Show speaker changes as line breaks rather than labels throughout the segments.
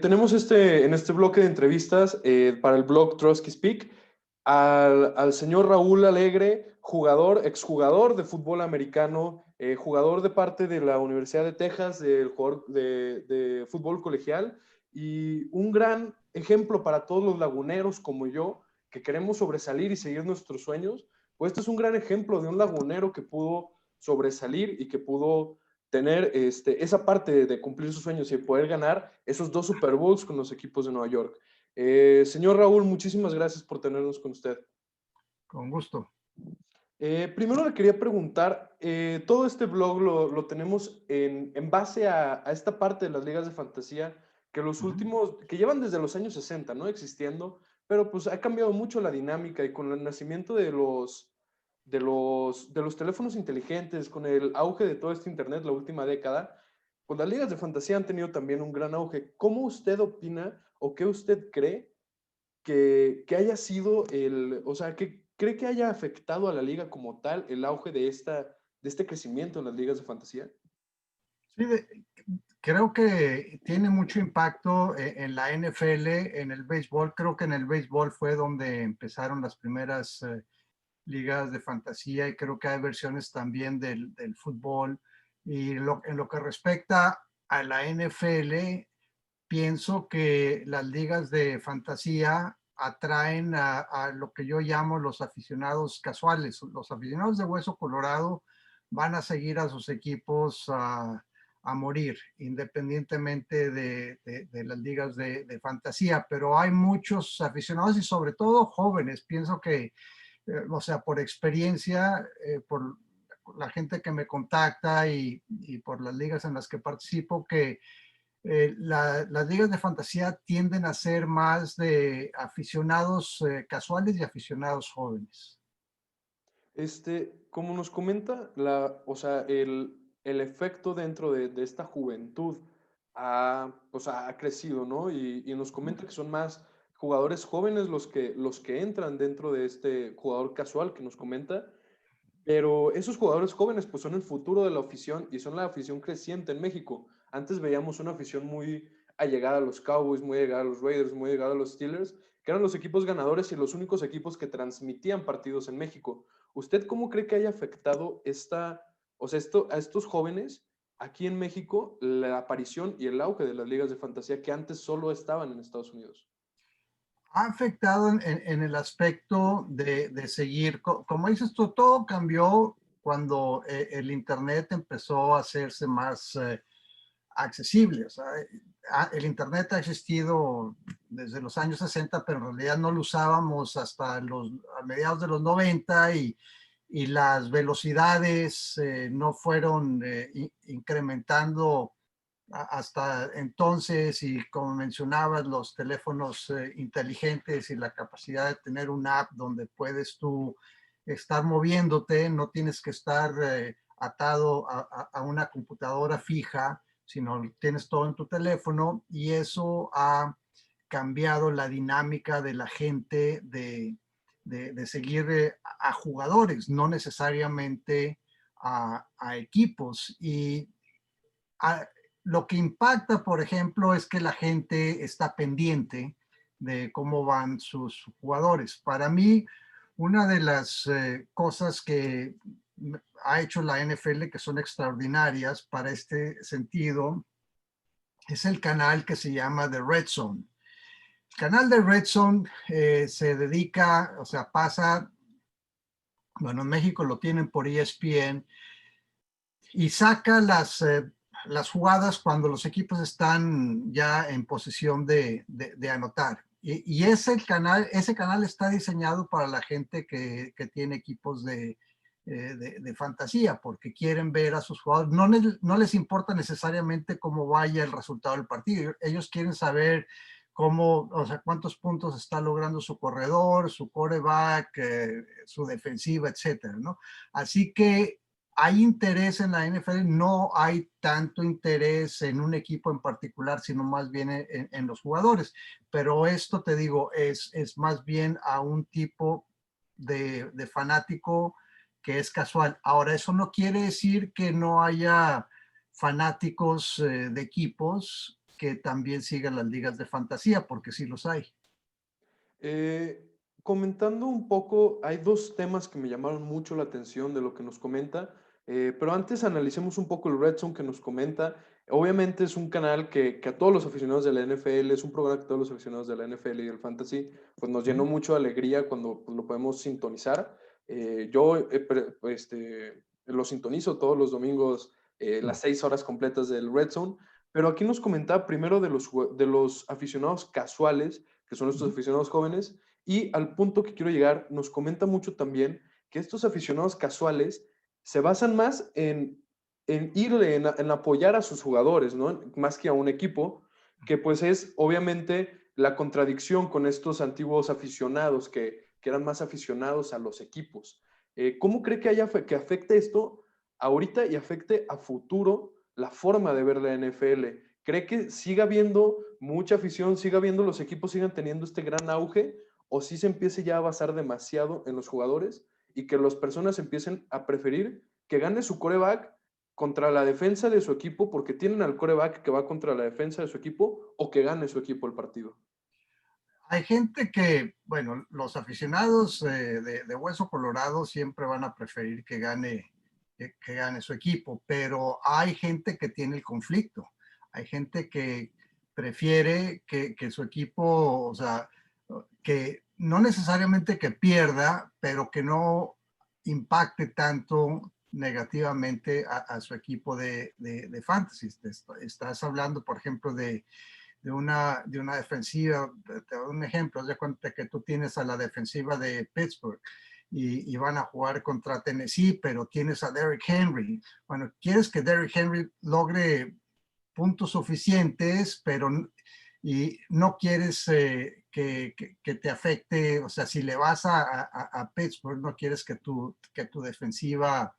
Tenemos en este bloque de entrevistas para el blog Trusky Speak al señor Raúl Alegre, exjugador de fútbol americano, jugador de parte de la Universidad de Texas, jugador de fútbol colegial y un gran ejemplo para todos los laguneros como yo que queremos sobresalir y seguir nuestros sueños. Pues este es un gran ejemplo de un lagunero que pudo sobresalir y que pudo tener esa parte de cumplir sus sueños y de poder ganar esos 2 Super Bowls con los equipos de Nueva York. Señor Raúl, muchísimas gracias por tenernos con usted.
Con gusto.
Primero le quería preguntar, todo este blog lo tenemos en base a esta parte de las ligas de fantasía que llevan desde los años 60, ¿no? Existiendo, pero pues ha cambiado mucho la dinámica y con el nacimiento de los teléfonos inteligentes, con el auge de todo este internet la última década, pues las ligas de fantasía han tenido también un gran auge. ¿Cómo usted opina o qué usted cree que haya sido o sea, que cree que haya afectado a la liga como tal el auge de este crecimiento en las ligas de fantasía?
Sí, creo que tiene mucho impacto en la NFL, en el béisbol. Creo que en el béisbol fue donde empezaron las primeras ligas de fantasía y creo que hay versiones también del fútbol. Y en lo que respecta a la NFL, pienso que las ligas de fantasía atraen a lo que yo llamo los aficionados casuales. Los aficionados de hueso colorado van a seguir a sus equipos a morir, independientemente de las ligas de fantasía, pero hay muchos aficionados y sobre todo jóvenes. Pienso que, o sea, por experiencia, por la gente que me contacta y por las ligas en las que participo, que las ligas de fantasía tienden a ser más de aficionados casuales y aficionados jóvenes.
Como nos comenta, o sea, el efecto dentro de esta juventud pues ha crecido, ¿no? Y nos comenta que son más jugadores jóvenes los que entran dentro de este jugador casual que nos comenta. Pero esos jugadores jóvenes pues son el futuro de la afición y son la afición creciente en México. Antes veíamos una afición muy allegada a los Cowboys, muy allegada a los Raiders, muy allegada a los Steelers, que eran los equipos ganadores y los únicos equipos que transmitían partidos en México. ¿Usted cómo cree que haya afectado a estos jóvenes aquí en México la aparición y el auge de las ligas de fantasía que antes solo estaban en Estados Unidos?
Ha afectado en el aspecto de seguir, como dices tú, todo cambió cuando el Internet empezó a hacerse más accesible. O sea, el Internet ha existido desde los años 60, pero en realidad no lo usábamos hasta a mediados de los 90 y las velocidades no fueron incrementando hasta entonces. Y como mencionabas, los teléfonos inteligentes y la capacidad de tener una app donde puedes tú estar moviéndote, no tienes que estar atado a una computadora fija, sino tienes todo en tu teléfono, y eso ha cambiado la dinámica de la gente de seguir a jugadores, no necesariamente a equipos. Y a, lo que impacta, por ejemplo, es que la gente está pendiente de cómo van sus jugadores. Para mí, una de las cosas que ha hecho la NFL que son extraordinarias para este sentido es el canal que se llama The Red Zone. El canal de Red Zone se dedica, o sea, pasa, bueno, en México lo tienen por ESPN, y saca las jugadas cuando los equipos están ya en posición de anotar. Y ese canal está diseñado para la gente que tiene equipos de fantasía, porque quieren ver a sus jugadores. No les importa necesariamente cómo vaya el resultado del partido. Ellos quieren saber cómo, o sea, cuántos puntos está logrando su corredor, su quarterback, su defensiva, etcétera, ¿no? Así que hay interés en la NFL, no hay tanto interés en un equipo en particular, sino más bien en los jugadores. Pero esto, te digo, es más bien a un tipo de fanático que es casual. Ahora, eso no quiere decir que no haya fanáticos de equipos que también sigan las ligas de fantasía, porque sí los hay.
Eh, Comentando un poco, hay dos temas que me llamaron mucho la atención de lo que nos comenta, pero antes analicemos un poco el Red Zone que nos comenta. Obviamente es un canal que a todos los aficionados de la NFL, es un programa que a todos los aficionados de la NFL y del Fantasy, pues nos llenó mucho de alegría cuando pues, lo podemos sintonizar. Lo sintonizo todos los domingos, las 6 horas completas del Red Zone, pero aquí nos comentaba primero de los aficionados casuales, que son estos aficionados jóvenes, y al punto que quiero llegar, nos comenta mucho también que estos aficionados casuales se basan más en irle, en apoyar a sus jugadores, ¿no? Más que a un equipo, que pues es obviamente la contradicción con estos antiguos aficionados que eran más aficionados a los equipos. ¿Cómo cree que afecte esto ahorita y afecte a futuro la forma de ver la NFL? ¿Cree que siga habiendo mucha afición, siga habiendo los equipos, sigan teniendo este gran auge, o si se empiece ya a basar demasiado en los jugadores y que las personas empiecen a preferir que gane su coreback contra la defensa de su equipo porque tienen al coreback que va contra la defensa de su equipo, o que gane su equipo el partido?
Hay gente que, bueno, los aficionados de Hueso Colorado siempre van a preferir que gane su equipo, pero hay gente que tiene el conflicto. Hay gente que prefiere que su equipo, o sea, que no necesariamente que pierda, pero que no impacte tanto negativamente a su equipo de fantasy. Estás hablando, por ejemplo, de una defensiva. Te doy un ejemplo, haz de cuenta que tú tienes a la defensiva de Pittsburgh y van a jugar contra Tennessee, pero tienes a Derrick Henry. Bueno, quieres que Derrick Henry logre puntos suficientes, pero y no quieres que te afecte, o sea, si le vas a Pittsburgh, no quieres que tu defensiva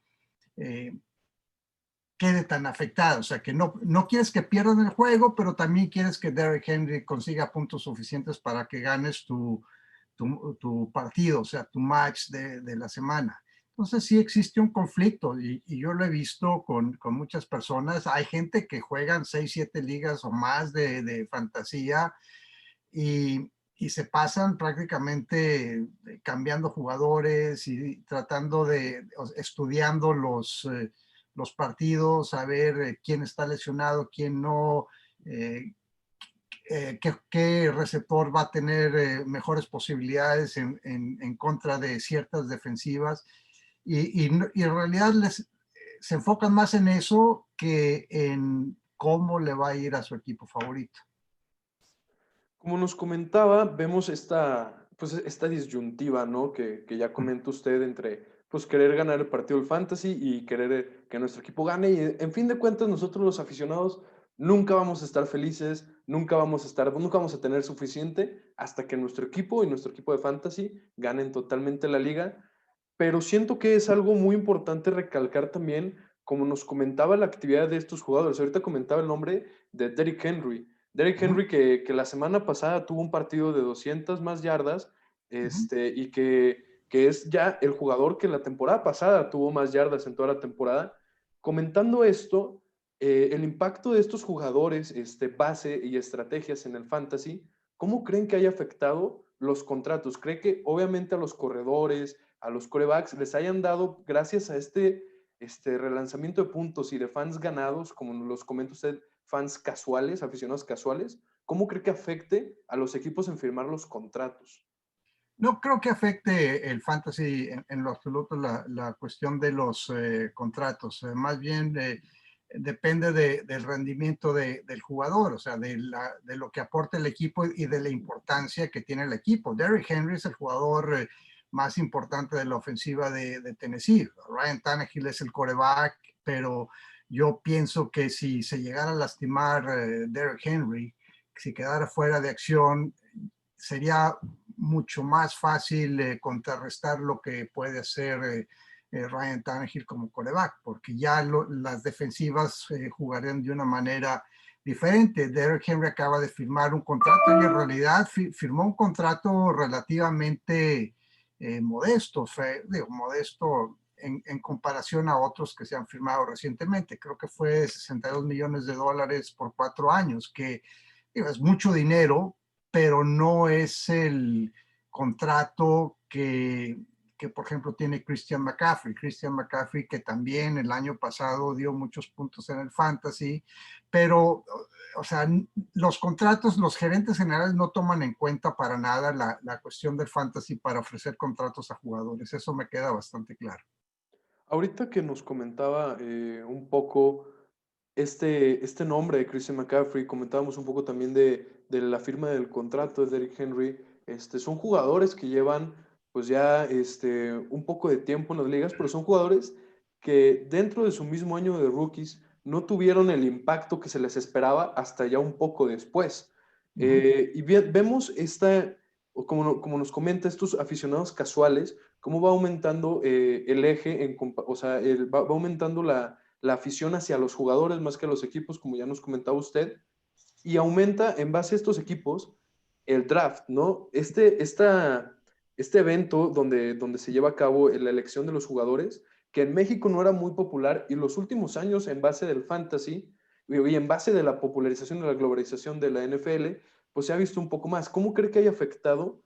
eh, quede tan afectada, o sea, que no quieres que pierdan el juego, pero también quieres que Derrick Henry consiga puntos suficientes para que ganes tu partido, o sea, tu match de la semana. Entonces sí existe un conflicto y yo lo he visto con muchas personas. Hay gente que juegan 6, 7 ligas o más de fantasía y se pasan prácticamente cambiando jugadores y tratando estudiando los partidos, a ver quién está lesionado, quién no, eh, qué receptor va a tener mejores posibilidades en contra de ciertas defensivas. Y en realidad se enfocan más en eso que en cómo le va a ir a su equipo favorito.
Como nos comentaba, vemos pues esta disyuntiva, ¿no? Que ya comenta usted entre pues querer ganar el partido del fantasy y querer que nuestro equipo gane. Y en fin de cuentas, nosotros los aficionados nunca vamos a estar felices, nunca vamos a tener suficiente hasta que nuestro equipo y nuestro equipo de fantasy ganen totalmente la liga. Pero siento que es algo muy importante recalcar también, como nos comentaba la actividad de estos jugadores. Ahorita comentaba el nombre de Derrick Henry. Derrick
Uh -huh,
Henry que la semana pasada tuvo un partido de 200 más yardas,
uh -huh.
y que es ya el jugador que la temporada pasada tuvo más yardas en toda la temporada. Comentando esto, el impacto de estos jugadores, base y estrategias en el fantasy, ¿cómo creen que haya afectado los contratos? ¿Cree que obviamente a los corredores, a los corebacks, les hayan dado, gracias a este relanzamiento de puntos y de fans ganados, como los comenta usted, fans casuales, aficionados casuales, ¿cómo cree que afecte a los equipos en firmar los contratos?
No creo que afecte el fantasy en lo absoluto la cuestión de los contratos. Más bien depende del rendimiento del jugador, o sea, de lo que aporta el equipo y de la importancia que tiene el equipo. Derrick Henry es el jugador más importante de la ofensiva de Tennessee. Ryan Tannehill es el quarterback, pero yo pienso que si se llegara a lastimar Derrick Henry, si quedara fuera de acción, sería mucho más fácil contrarrestar lo que puede hacer Ryan Tannehill como quarterback, porque ya las defensivas jugarían de una manera diferente. Derrick Henry acaba de firmar un contrato y en realidad firmó un contrato relativamente modesto, modesto en comparación a otros que se han firmado recientemente. Creo que fue $62 millones por 4 años, que digo, es mucho dinero, pero no es el contrato que, por ejemplo, tiene Christian McCaffrey. Christian McCaffrey, que también el año pasado dio muchos puntos en el fantasy, pero, o sea, los contratos, los gerentes generales no toman en cuenta para nada la cuestión del fantasy para ofrecer contratos a jugadores. Eso me queda bastante claro.
Ahorita que nos comentaba un poco este nombre de Christian McCaffrey, comentábamos un poco también de la firma del contrato de Derrick Henry. Son jugadores que llevan pues ya un poco de tiempo en las ligas, pero son jugadores que dentro de su mismo año de rookies no tuvieron el impacto que se les esperaba hasta ya un poco después. Y vemos como nos comenta, estos aficionados casuales, cómo va aumentando el eje, o sea, va aumentando la afición hacia los jugadores más que a los equipos, como ya nos comentaba usted, y aumenta en base a estos equipos el draft, ¿no? Este evento donde se lleva a cabo la elección de los jugadores, que en México no era muy popular, y los últimos años en base del fantasy y en base de la popularización y la globalización de la NFL, pues se ha visto un poco más. ¿Cómo cree que haya afectado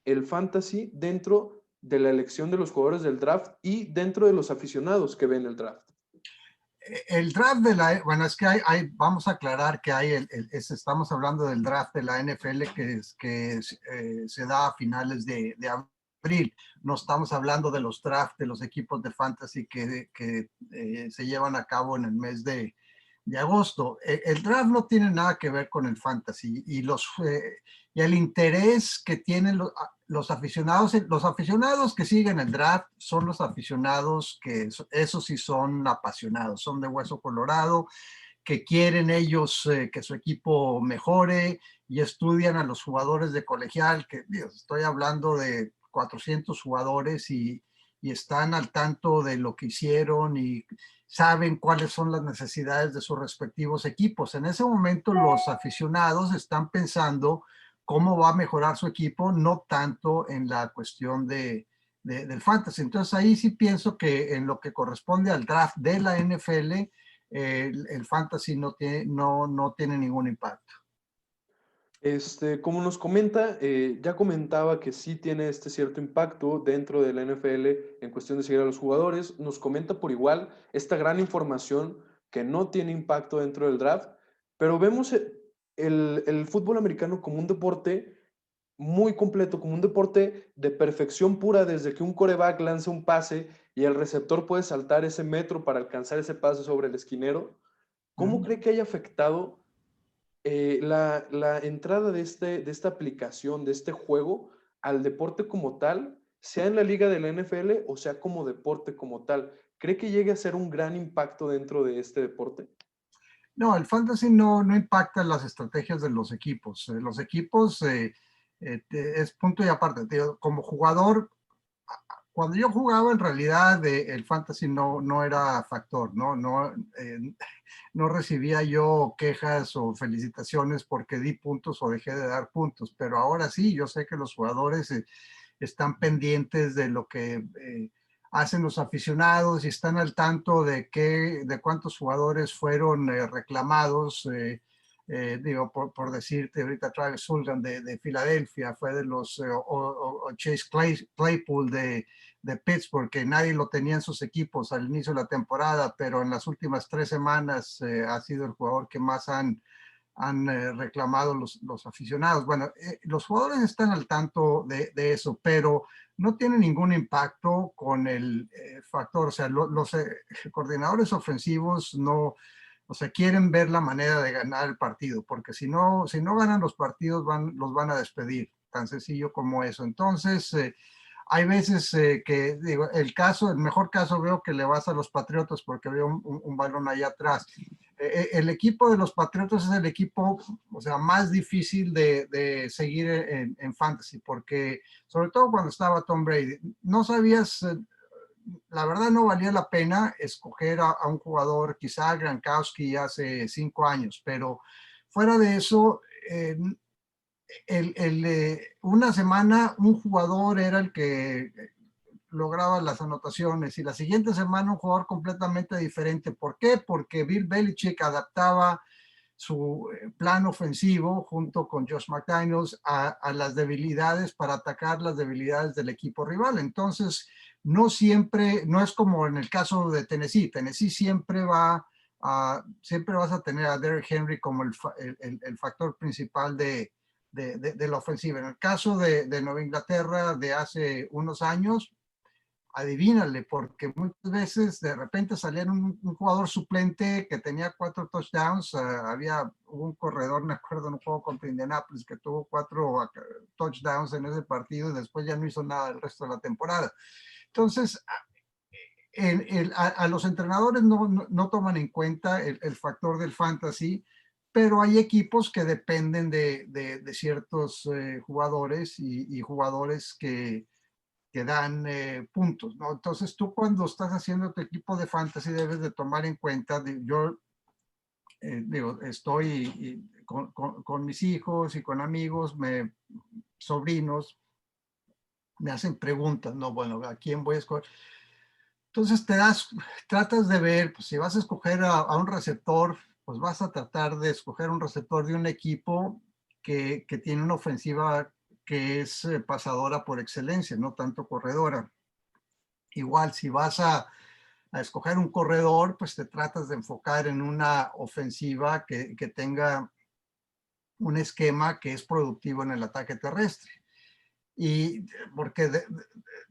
el fantasy dentro de la elección de los jugadores del draft y dentro de los aficionados que ven el draft?
El draft bueno, es que vamos a aclarar que estamos hablando del draft de la NFL que se da a finales de abril. No estamos hablando de los drafts de los equipos de fantasy que se llevan a cabo en el mes de agosto. El draft no tiene nada que ver con el fantasy y el interés que tienen los aficionados que siguen el draft son los aficionados que esos sí son apasionados, son de hueso colorado, que quieren ellos que su equipo mejore y estudian a los jugadores de colegial, que Dios, estoy hablando de 400 jugadores y están al tanto de lo que hicieron y saben cuáles son las necesidades de sus respectivos equipos. En ese momento los aficionados están pensando cómo va a mejorar su equipo, no tanto en la cuestión del fantasy. Entonces ahí sí pienso que en lo que corresponde al draft de la NFL, el fantasy no tiene ningún impacto.
Como nos comenta, ya comentaba que sí tiene este cierto impacto dentro de la NFL en cuestión de seguir a los jugadores. Nos comenta por igual esta gran información que no tiene impacto dentro del draft, pero vemos el fútbol americano como un deporte muy completo, como un deporte de perfección pura, desde que un quarterback lanza un pase y el receptor puede saltar ese metro para alcanzar ese pase sobre el esquinero. ¿Cómo cree que haya afectado la entrada de esta aplicación, de este juego, al deporte como tal, sea en la liga de la NFL o sea como deporte como tal? ¿Cree que llegue a ser un gran impacto dentro de este deporte?
No, el fantasy no impacta las estrategias de los equipos. Los equipos es punto y aparte. Como jugador, cuando yo jugaba en realidad el fantasy no era factor, no recibía yo quejas o felicitaciones porque di puntos o dejé de dar puntos, pero ahora sí, yo sé que los jugadores están pendientes de lo que hacen los aficionados y están al tanto de cuántos jugadores fueron reclamados. Digo, por decirte, ahorita Travis Sullivan de Filadelfia fue de los, o Chase Claypool de Pittsburgh, que nadie lo tenía en sus equipos al inicio de la temporada, pero en las últimas 3 semanas ha sido el jugador que más han reclamado los aficionados. Bueno, los jugadores están al tanto de eso, pero no tiene ningún impacto con el factor, o sea, los coordinadores ofensivos no, o sea, quieren ver la manera de ganar el partido, porque si no ganan los partidos, los van a despedir, tan sencillo como eso. Entonces, hay veces que, digo, el mejor caso veo que le vas a los Patriotas porque veo un balón allá atrás. El equipo de los Patriotas es el equipo, o sea, más difícil de seguir en fantasy, porque sobre todo cuando estaba Tom Brady, no sabías, la verdad no valía la pena escoger a un jugador, quizá Gronkowski hace 5 años, pero fuera de eso, una semana un jugador era el que lograba las anotaciones y la siguiente semana un jugador completamente diferente. ¿Por qué? Porque Bill Belichick adaptaba su plan ofensivo junto con Josh McDaniels a las debilidades para atacar las debilidades del equipo rival. Entonces, no siempre, no es como en el caso de Tennessee. Tennessee siempre siempre vas a tener a Derrick Henry como el factor principal de la ofensiva. En el caso de Nueva Inglaterra de hace unos años, adivínale, porque muchas veces de repente salía un jugador suplente que tenía 4 touchdowns. Hubo un corredor, me acuerdo, en un juego contra Indianapolis que tuvo 4 touchdowns en ese partido y después ya no hizo nada el resto de la temporada. Entonces, a los entrenadores no toman en cuenta el factor del fantasy, pero hay equipos que dependen de ciertos jugadores y jugadores que dan puntos, ¿no? Entonces tú cuando estás haciendo tu equipo de fantasy debes de tomar en cuenta, yo digo, estoy con mis hijos y con amigos, sobrinos, me hacen preguntas, ¿no? Bueno, ¿a quién voy a escoger? Entonces tratas de ver, pues si vas a escoger a un receptor, pues vas a tratar de escoger un receptor de un equipo que tiene una ofensiva que es pasadora por excelencia, no tanto corredora. Igual, si vas a escoger un corredor, pues te tratas de enfocar en una ofensiva que tenga un esquema que es productivo en el ataque terrestre. Y porque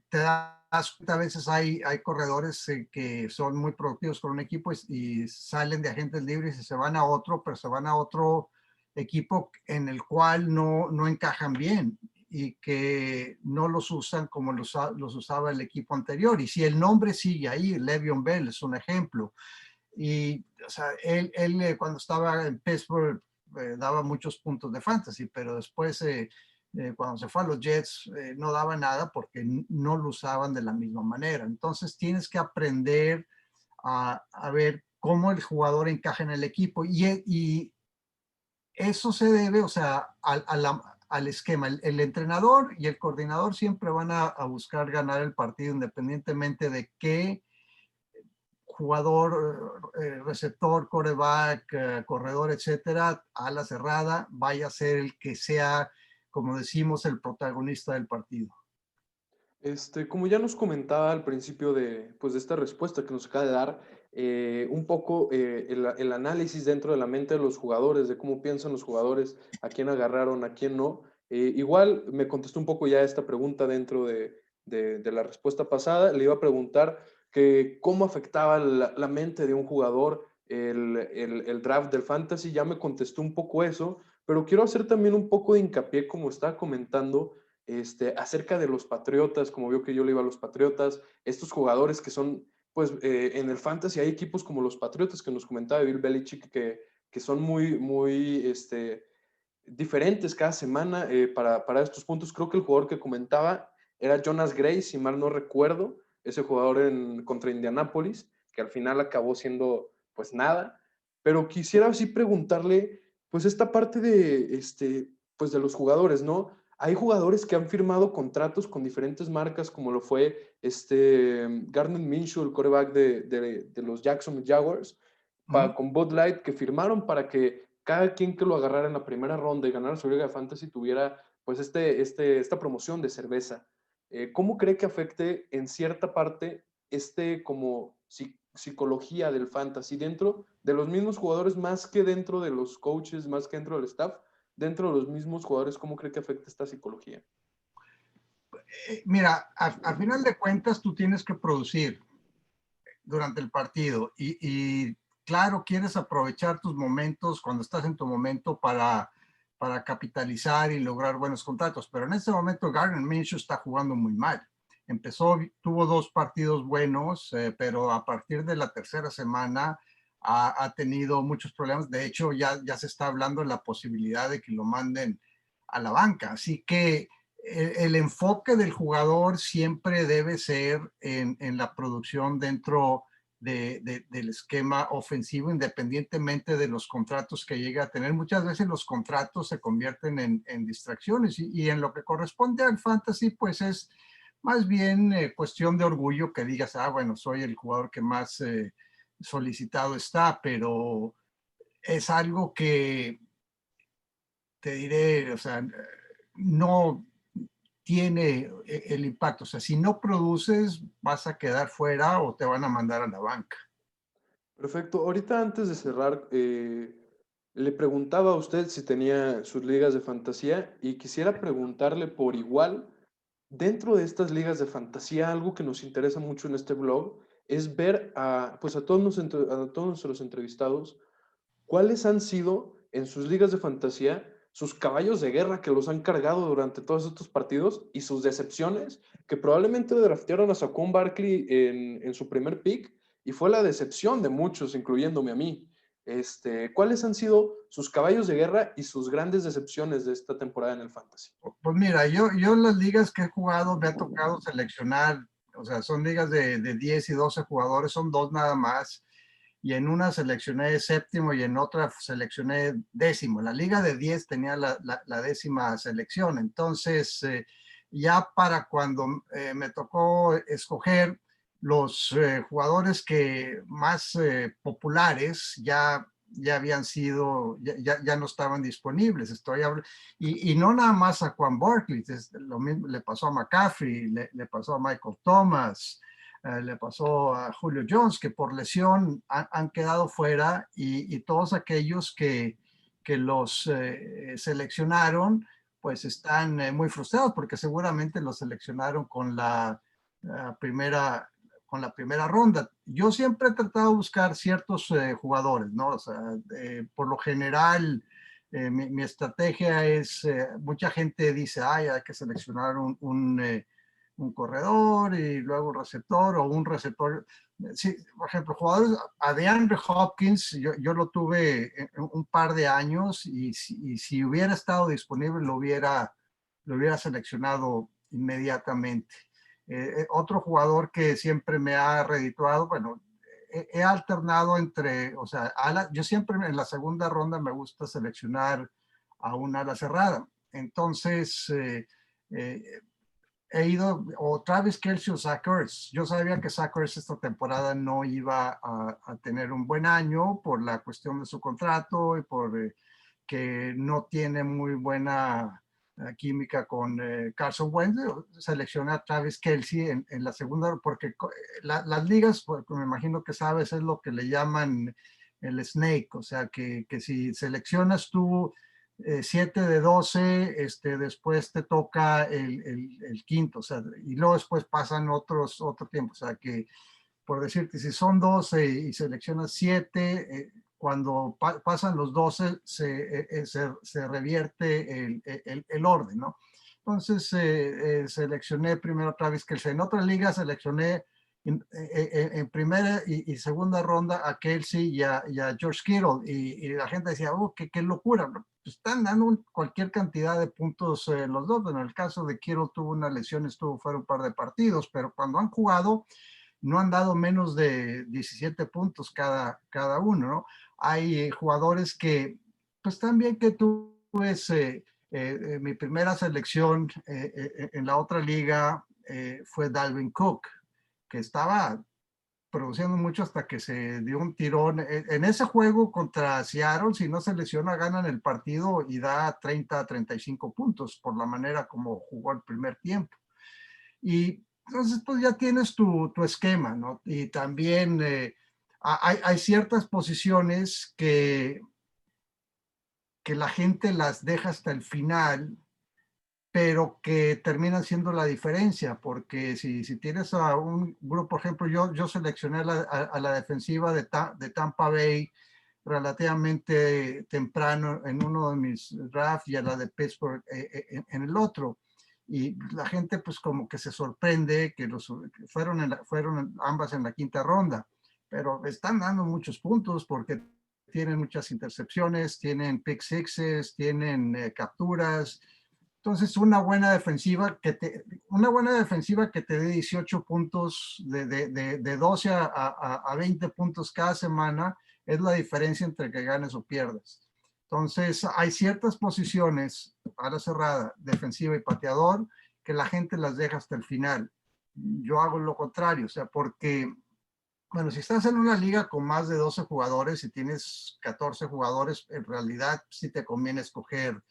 te das cuenta, a veces hay corredores que son muy productivos con un equipo y salen de agentes libres y se van a otro, pero se van a otro equipo en el cual no encajan bien y que no los usan como los usaba el equipo anterior. Y si el nombre sigue ahí, Le'Veon Bell es un ejemplo. Y o sea, él cuando estaba en Pittsburgh daba muchos puntos de fantasy, pero después cuando se fue a los Jets no daba nada porque no lo usaban de la misma manera. Entonces tienes que aprender a ver cómo el jugador encaja en el equipo y eso se debe, o sea, al esquema. El entrenador y el coordinador siempre van a buscar ganar el partido independientemente de qué jugador, receptor, quarterback, corredor, etcétera, a la cerrada, vaya a ser el que sea, como decimos, el protagonista del partido.
Como ya nos comentaba al principio pues de esta respuesta que nos acaba de dar, un poco el análisis dentro de la mente de los jugadores, de cómo piensan los jugadores, a quién agarraron, a quién no. Igual me contestó un poco ya esta pregunta dentro de la respuesta pasada. Le iba a preguntar que cómo afectaba la mente de un jugador el draft del fantasy. Ya me contestó un poco eso, pero quiero hacer también un poco de hincapié, como estaba comentando, acerca de los Patriotas, como vio que yo le iba a los Patriotas, estos jugadores que son, pues en el fantasy hay equipos como los Patriotas que nos comentaba Bill Belichick que son muy diferentes cada semana para estos puntos. Creo que el jugador que comentaba era Jonas Gray, si mal no recuerdo, ese jugador contra Indianapolis, que al final acabó siendo pues nada, pero quisiera así preguntarle, pues esta parte pues de los jugadores, ¿no? Hay jugadores que han firmado contratos con diferentes marcas, como lo fue Gardner Minshew, el quarterback de los Jacksonville Jaguars, con Bud Light, que firmaron para que cada quien que lo agarrara en la primera ronda y ganara su Liga de Fantasy tuviera pues esta promoción de cerveza. ¿Cómo cree que afecte en cierta parte como psicología del fantasy dentro de los mismos jugadores, más que dentro de los coaches, más que dentro del staff, dentro de los mismos jugadores? ¿Cómo cree que afecta esta psicología?
Mira, a final de cuentas tú tienes que producir durante el partido y claro, quieres aprovechar tus momentos cuando estás en tu momento para capitalizar y lograr buenos contratos, pero en este momento Gardner Minshew está jugando muy mal. Tuvo 2 partidos buenos, pero a partir de la tercera semana ha tenido muchos problemas. De hecho, ya se está hablando de la posibilidad de que lo manden a la banca. Así que el enfoque del jugador siempre debe ser en la producción dentro del esquema ofensivo, independientemente de los contratos que llegue a tener. Muchas veces los contratos se convierten en distracciones y en lo que corresponde al fantasy, pues es Más bien cuestión de orgullo que digas, ah, bueno, soy el jugador que más solicitado está, pero es algo que te diré, o sea, no tiene el impacto. O sea, si no produces, vas a quedar fuera o te van a mandar a la banca.
Perfecto. Ahorita antes de cerrar, le preguntaba a usted si tenía sus ligas de fantasía y quisiera preguntarle por igual, dentro de estas ligas de fantasía, algo que nos interesa mucho en este blog es ver a, pues a todos nuestros entrevistados cuáles han sido en sus ligas de fantasía sus caballos de guerra que los han cargado durante todos estos partidos y sus decepciones, que probablemente draftearon a Saquon Barkley en su primer pick y fue la decepción de muchos, incluyéndome a mí. ¿Cuáles han sido sus caballos de guerra y sus grandes decepciones de esta temporada en el Fantasy?
Pues mira, yo en las ligas que he jugado me ha tocado seleccionar, o sea, son ligas de 10 y 12 jugadores, son dos nada más, y en una seleccioné séptimo y en otra seleccioné décimo. La liga de 10 tenía la décima selección, entonces ya para cuando me tocó escoger los jugadores que más populares ya habían sido, ya no estaban disponibles. Y no nada más a Juan Barkley, lo mismo le pasó a McCaffrey, le pasó a Michael Thomas, le pasó a Julio Jones, que por lesión han quedado fuera, y todos aquellos que los seleccionaron, pues están muy frustrados porque seguramente los seleccionaron con primera con la primera ronda. Yo siempre he tratado de buscar ciertos jugadores, ¿no? O sea, por lo general, mi estrategia es, mucha gente dice, ay, hay que seleccionar un corredor y luego un receptor o un receptor. Sí, por ejemplo, jugadores, a DeAndre Hopkins, yo lo tuve un par de años y si hubiera estado disponible lo hubiera seleccionado inmediatamente. Otro jugador que siempre me ha redituado, bueno, he alternado entre, o sea, yo siempre en la segunda ronda me gusta seleccionar a un ala cerrada. Entonces, eh, he ido o Travis Kelce o Zach Ertz. Yo sabía que Zach Ertz esta temporada no iba a tener un buen año por la cuestión de su contrato y por que no tiene muy buena química con Carson Wentz. Seleccioné a Travis Kelce en la segunda porque las ligas, porque me imagino que sabes, es lo que le llaman el snake, o sea que si seleccionas tú 7 de 12, después te toca el quinto, o sea, y luego después pasan otro tiempo, o sea que, por decirte, si son 12 y seleccionas 7, cuando pasan los 12 se revierte el orden, ¿no? Entonces seleccioné primero a Travis Kelce. En otra liga seleccioné en primera y segunda ronda a Kelce y a George Kittle, y la gente decía, oh, qué locura, ¿no? Están dando cualquier cantidad de puntos los dos. En el caso de Kittle tuvo una lesión, estuvo fuera un par de partidos, pero cuando han jugado no han dado menos de 17 puntos cada uno, ¿no? Hay jugadores que, pues también que tú ves, mi primera selección en la otra liga fue Dalvin Cook, que estaba produciendo mucho hasta que se dio un tirón. En ese juego contra Seattle, si no se lesiona, ganan el partido y da 35 puntos por la manera como jugó el primer tiempo. Y entonces, pues ya tienes tu esquema, ¿no? Y también hay ciertas posiciones que la gente las deja hasta el final, pero que terminan siendo la diferencia, porque si tienes a un grupo, por ejemplo, yo seleccioné a la defensiva de Tampa Bay relativamente temprano en uno de mis drafts y a la de Pittsburgh en el otro. Y la gente pues como que se sorprende que fueron ambas en la quinta ronda, pero están dando muchos puntos porque tienen muchas intercepciones, tienen pick sixes, tienen capturas. Entonces, una buena defensiva que te dé 18 puntos, de 12 a 20 puntos cada semana, es la diferencia entre que ganes o pierdas. Entonces, hay ciertas posiciones, ala cerrada, defensiva y pateador, que la gente las deja hasta el final. Yo hago lo contrario, o sea, porque, bueno, si estás en una liga con más de 12 jugadores y tienes 14 jugadores, en realidad sí te conviene escoger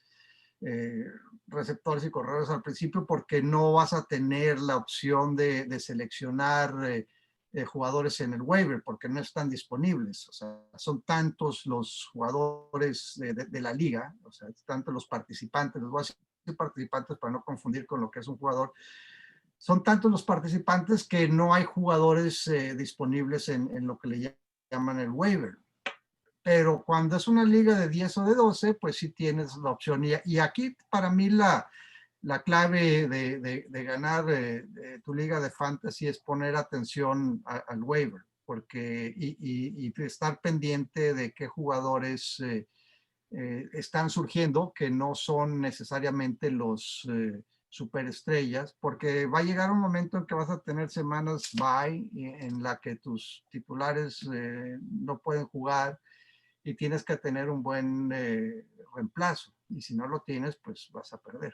eh, receptores y corredores al principio porque no vas a tener la opción de seleccionar jugadores en el waiver porque no están disponibles. O sea, son tantos los jugadores de la liga, o sea, tantos los participantes, los voy a decir participantes para no confundir con lo que es un jugador. Son tantos los participantes que no hay jugadores disponibles en lo que le llaman el waiver. Pero cuando es una liga de 10 o de 12, pues sí tienes la opción. Y aquí para mí la clave de ganar tu liga de fantasy es poner atención al waiver, porque y estar pendiente de qué jugadores están surgiendo, que no son necesariamente los superestrellas, porque va a llegar un momento en que vas a tener semanas bye en la que tus titulares no pueden jugar y tienes que tener un buen reemplazo. Y si no lo tienes, pues vas a perder.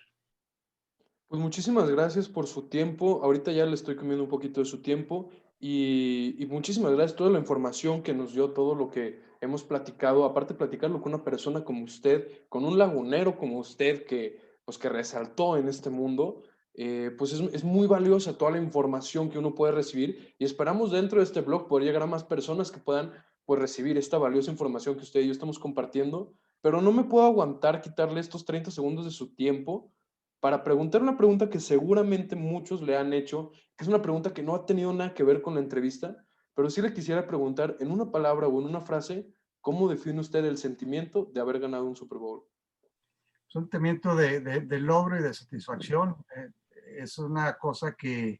Pues muchísimas gracias por su tiempo. Ahorita ya le estoy comiendo un poquito de su tiempo y muchísimas gracias toda la información que nos dio, todo lo que hemos platicado. Aparte platicarlo con una persona como usted, con un lagunero como usted que, pues, que resaltó en este mundo, pues es muy valiosa toda la información que uno puede recibir y esperamos dentro de este blog poder llegar a más personas que puedan, pues, recibir esta valiosa información que usted y yo estamos compartiendo. Pero no me puedo aguantar quitarle estos 30 segundos de su tiempo para preguntar una pregunta que seguramente muchos le han hecho, que es una pregunta que no ha tenido nada que ver con la entrevista, pero sí le quisiera preguntar en una palabra o en una frase, ¿cómo define usted el sentimiento de haber ganado un Super Bowl?
Es un sentimiento de logro y de satisfacción. Es una cosa que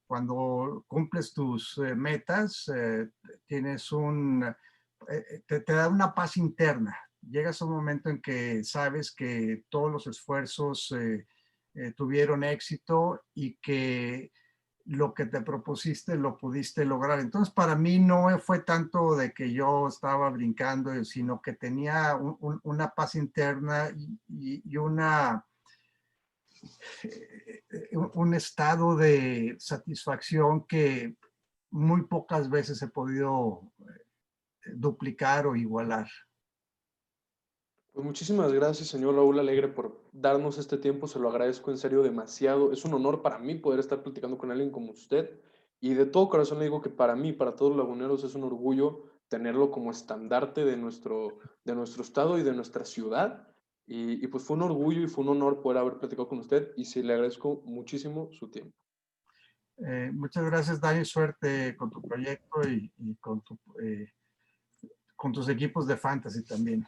cuando cumples tus metas, tienes te da una paz interna. Llegas a un momento en que sabes que todos los esfuerzos tuvieron éxito y que lo que te propusiste lo pudiste lograr. Entonces, para mí no fue tanto de que yo estaba brincando, sino que tenía una paz interna y un estado de satisfacción que muy pocas veces he podido duplicar o igualar.
Pues muchísimas gracias, señor Raúl Alegre, por darnos este tiempo. Se lo agradezco en serio demasiado. Es un honor para mí poder estar platicando con alguien como usted. Y de todo corazón le digo que para mí, para todos los laguneros, es un orgullo tenerlo como estandarte de nuestro estado y de nuestra ciudad. Y pues fue un orgullo y fue un honor poder haber platicado con usted. Y sí, le agradezco muchísimo su tiempo.
Muchas gracias, Dani. Suerte con tu proyecto y con tus equipos de fantasy también.